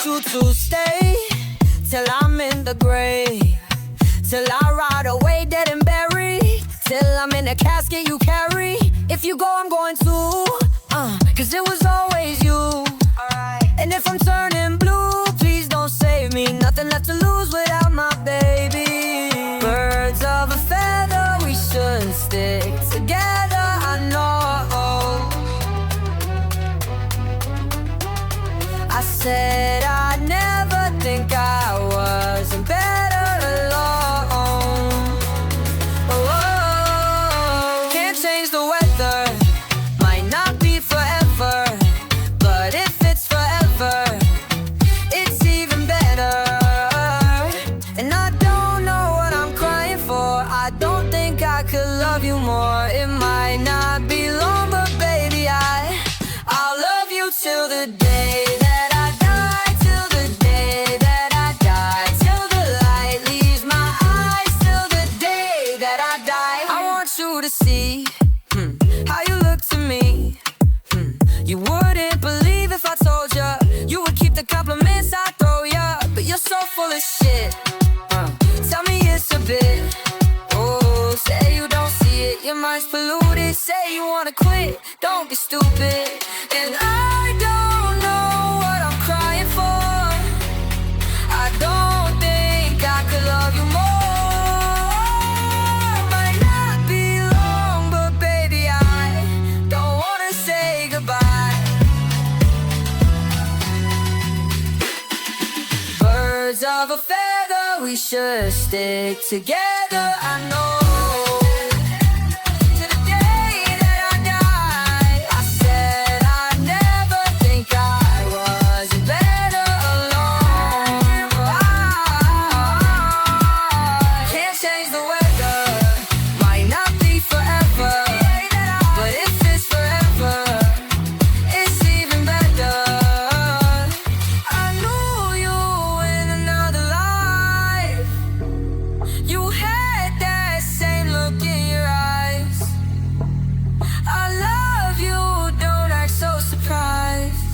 want you to stay till I'm in the grave, till I ride away dead and buried, till I'm in a casket you carry. If you go, I'm going too, 'cause it was always you. And if I'm turning blue, please don't save me. Nothing left to lose without my baby. Birds of a feather, we should stick together, I know. I said I'd never think I wasn't better alone. Oh, can't change the weather, might not be forever, but if it's forever, it's even better. And I don't know what I'm crying for, I don't think I could love you more. It might not be long, but baby, I'll love you till the day that I die, till the day that I die, till the light leaves my eyes, till the day that I die. I want you to see how you look to me. You wouldn't believe if I told you you would keep the compliments I throw ya, but you're so full of shit. Tell me it's a bit. Oh, say you don't see it, your mind's polluted. Say you wanna quit, don't be stupid. And I don't know what I'm crying for, I don't think I could love you more. Might not be long, but baby, I don't wanna say goodbye. Birds of a feather, we should stick together, I know. To the day that I die, I said I'd never think I was better alone. I can't change the weather, might not be forever, but if it's forever, it's even better. I knew you in another life, you had that same look in your eyes. I love you, don't act so surprised.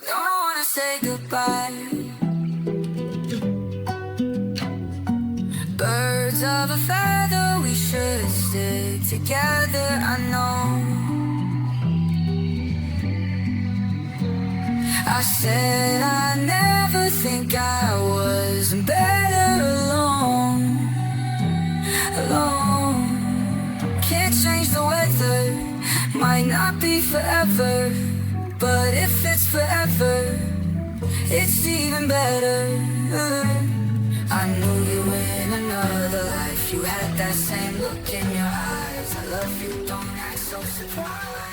Don't wanna say goodbye. Birds of a feather, we should stick together, I know. I said I never think I was better alone, alone. Can't change the weather, might not be forever, but if it's forever, it's even better. I knew you in another life, you had that same look in your eyes. I love you, don't act so surprised.